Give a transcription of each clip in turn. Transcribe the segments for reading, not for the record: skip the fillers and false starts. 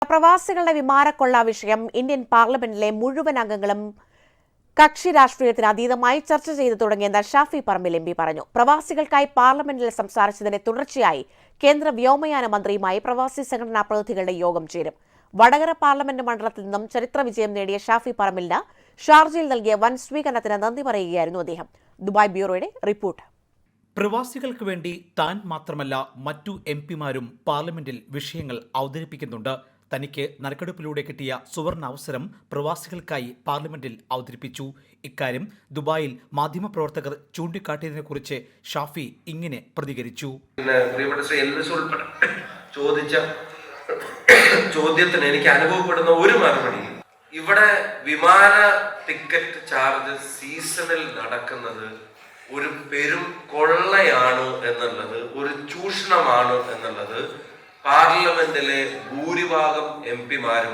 പ്രവാസികളുടെ വിമാനക്കൊള്ള വിഷയം ഇന്ത്യൻ പാർലമെന്റിലെ മുഴുവൻ അംഗങ്ങളും കക്ഷി രാഷ്ട്രീയത്തിന് അതീതമായി ചർച്ച ചെയ്തു തുടങ്ങിയെന്ന് ഷാഫി പറമ്പിൽ എം പി പറഞ്ഞു. പ്രവാസികൾക്കായി പാർലമെന്റിൽ സംസാരിച്ചതിന് തുടർച്ചയായി കേന്ദ്ര വ്യോമയാന മന്ത്രിയുമായി പ്രവാസി സംഘടനാ പ്രതിനിധികളുടെ യോഗം ചേരും. വടകര പാർലമെന്റ് മണ്ഡലത്തിൽ നിന്നും ചരിത്ര വിജയം നേടിയ ഷാഫി പറമ്പിലിന് ഷാർജയിൽ നൽകിയ വൻ സ്വീകരണത്തിന് നന്ദി പറയുകയായിരുന്നു അദ്ദേഹം. ദുബായ് ബ്യൂറോയുടെ റിപ്പോർട്ട്. പ്രവാസികൾക്ക് വേണ്ടി താൻ മാത്രമല്ല മറ്റു എംപിമാരും പാർലമെന്റിൽ വിഷയങ്ങൾ അവതരിപ്പിക്കുന്നുണ്ട്. തനിക്ക് നറുക്കെടുപ്പിലൂടെ കിട്ടിയ സുവർണ അവസരം പ്രവാസികൾക്കായി പാർലമെന്റിൽ അവതരിപ്പിച്ചു. ഇക്കാര്യം ദുബായിൽ മാധ്യമപ്രവർത്തകർ ചൂണ്ടിക്കാട്ടിയതിനെക്കുറിച്ച് ഷാഫി ഇങ്ങനെ പ്രതികരിച്ചു. ചോദിച്ച ചോദ്യത്തിന് എനിക്ക് അനുഭവപ്പെടുന്ന ഒരു മറുപടി, ഇവിടെ വിമാന ടിക്കറ്റ് ചാർജ് സീസണിൽ നടക്കുന്നത് ഒരു പെരും കൊള്ളയാണ് എന്നുള്ളത്, ഒരു ചൂഷണമാണ് എന്നുള്ളത് പാർലമെന്റിലെ ഭൂരിഭാഗം എംപിമാരും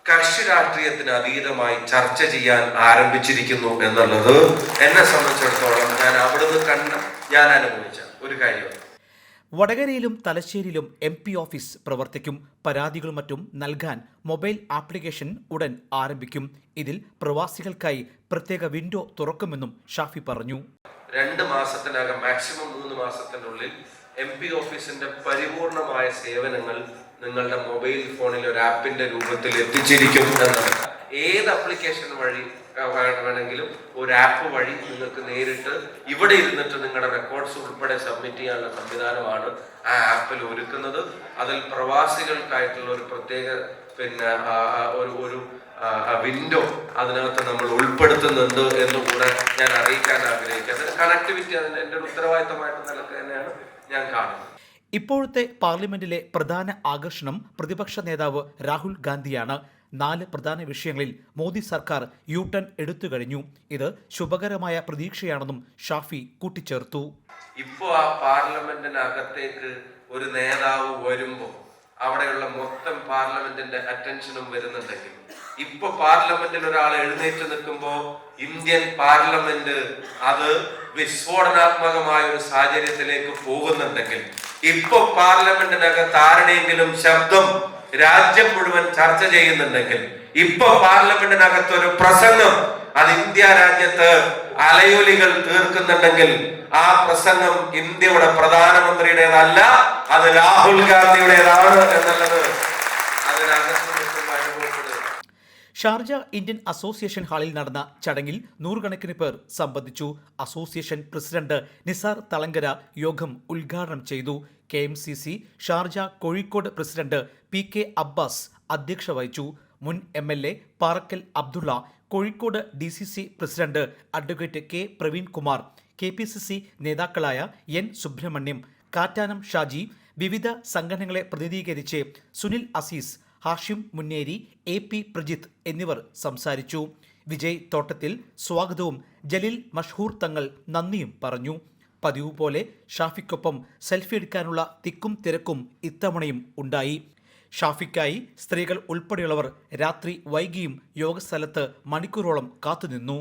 കക്ഷി രാഷ്ട്രീയത്തിന് അതീതമായി ചർച്ച ചെയ്യാൻ ആരംഭിച്ചിരിക്കുന്നു എന്നുള്ളത് എന്നെ സംബന്ധിച്ചിടത്തോളം ഞാൻ അനുഭവിച്ച ഒരു കാര്യമാണ്. വടകരയിലും തലശ്ശേരിയിലും MP ഓഫീസ് പ്രവർത്തിക്കും. പരാതികളും മറ്റും നൽകാൻ മൊബൈൽ ആപ്ലിക്കേഷൻ ഉടൻ ആരംഭിക്കും. ഇതിൽ പ്രവാസികൾക്കായി പ്രത്യേക വിൻഡോ തുറക്കുമെന്നും ഷാഫി പറഞ്ഞു. 2 മാസത്തിനകം, മാക്സിമം 3 മാസത്തിനുള്ളിൽ MP ഓഫീസിന്റെ പരിപൂർണമായ സേവനങ്ങൾ നിങ്ങളുടെ മൊബൈൽ ഫോണിൽ ഒരു ആപ്പിന്റെ രൂപത്തിൽ എത്തിച്ചിരിക്കും എന്നത്. ഏത് ആപ്ലിക്കേഷൻ വഴി വേണമെങ്കിലും ഒരു ആപ്പ് വഴി നിങ്ങൾക്ക് നേരിട്ട് ഇവിടെ ഇരുന്നിട്ട് നിങ്ങളുടെ റെക്കോർഡ്സ് ഉൾപ്പെടെ സബ്മിറ്റ് ചെയ്യാനുള്ള സംവിധാനമാണ് ആ ആപ്പിൽ ഒരുക്കുന്നത്. അതിൽ പ്രവാസികൾക്കായിട്ടുള്ള ഒരു പ്രത്യേക ഒരു വിൻഡോ അതിനകത്ത് നമ്മൾ ഉൾപ്പെടുത്തുന്നുണ്ട് എന്നുകൂടെ ഞാൻ അറിയിക്കാൻ ആഗ്രഹിക്കുന്നത്. കണക്ടിവിറ്റി അതിന് എൻ്റെ ഒരു ഉത്തരവാദിത്തമായിട്ട് നിലക്ക് തന്നെയാണ് ഞാൻ കാണുന്നത്. ഇപ്പോഴത്തെ പാർലമെന്റിലെ പ്രധാന ആകർഷണം പ്രതിപക്ഷ നേതാവ് രാഹുൽ ഗാന്ധിയാണ്. 4 പ്രധാന വിഷയങ്ങളിൽ മോദി സർക്കാർ യു-ടേൺ എടുത്തു കഴിഞ്ഞു. ഇത് ശുഭകരമായ പ്രതീക്ഷയാണെന്നും ഷാഫി കൂട്ടിച്ചേർത്തു. ഇപ്പോൾ ആ പാർലമെന്റിനകത്തേക്ക് ഒരു നേതാവ് വരുമ്പോൾ അവിടെയുള്ള മൊത്തം പാർലമെന്റിന്റെ അറ്റൻഷനും വരുന്നുണ്ടെങ്കിൽ, ഇപ്പൊ പാർലമെന്റിൽ ഒരാൾ എഴുന്നേറ്റ് നിൽക്കുമ്പോൾ ഇന്ത്യൻ പാർലമെന്റ് അത് വിസ്ഫോടനാത്മകമായ ഒരു സാഹചര്യത്തിലേക്ക് പോകുന്നുണ്ടെങ്കിൽ, ഇപ്പൊ പാർലമെന്റിനകത്ത് ആരുടെയെങ്കിലും ശബ്ദം രാജ്യം മുഴുവൻ ചർച്ച ചെയ്യുന്നുണ്ടെങ്കിൽ, ഇപ്പൊ പാർലമെന്റിനകത്ത് ഒരു പ്രസംഗം അത് ഇന്ത്യ രാജ്യത്ത് അലയൊലികൾ തീർക്കുന്നുണ്ടെങ്കിൽ, ആ പ്രസംഗം ഇന്ത്യയുടെ പ്രധാനമന്ത്രിയുടേതല്ല, അത് രാഹുൽ ഗാന്ധിയുടേതാണ് എന്നുള്ളത് അതിനകത്ത് അനുഭവപ്പെടുക. ഷാർജ ഇന്ത്യൻ അസോസിയേഷൻ ഹാളിൽ നടന്ന ചടങ്ങിൽ നൂറുകണക്കിന് പേർ സംബന്ധിച്ചു. അസോസിയേഷൻ പ്രസിഡന്റ് നിസാർ തളങ്കര യോഗം ഉദ്ഘാടനം ചെയ്തു. KMCC Sharjah Kozhikode president PK Abbas അധ്യക്ഷത വഹിച്ചു. മുൻ MLA Parakkal Abdulla, Kozhikode DCC president advocate K Praveenkumar, KPCC നേതാക്കളായ N സുബ്രഹ്മണ്യം, കാറ്റാനം ഷാജി, വിവിധ സംഘടനകളെ പ്രതിനിധീകരിച്ച് സുനിൽ അസീസ്, ഹാഷിം മുന്നേരി, AP പ്രജിത്ത് എന്നിവർ സംസാരിച്ചു. വിജയ് തോട്ടത്തിൽ സ്വാഗതവും ജലീൽ മഷ്ഹൂർ തങ്ങൾ നന്ദിയും പറഞ്ഞു. പതിവ് പോലെ ഷാഫിക്കൊപ്പം സെൽഫി എടുക്കാനുള്ള തിക്കും തിരക്കും ഇത്തവണയും ഉണ്ടായി. ഷാഫിക്കായി സ്ത്രീകൾ ഉൾപ്പെടെയുള്ളവർ രാത്രി വൈകിയും യോഗസ്ഥലത്ത് മണിക്കൂറോളം കാത്തുനിന്നു.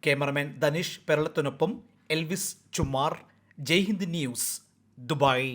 ക്യാമറമാൻ ധനീഷ് പെരളത്തിനൊപ്പം എൽവിസ് ചുമാർ, ജയ്ഹിന്ദ് ന്യൂസ്, ദുബായ്.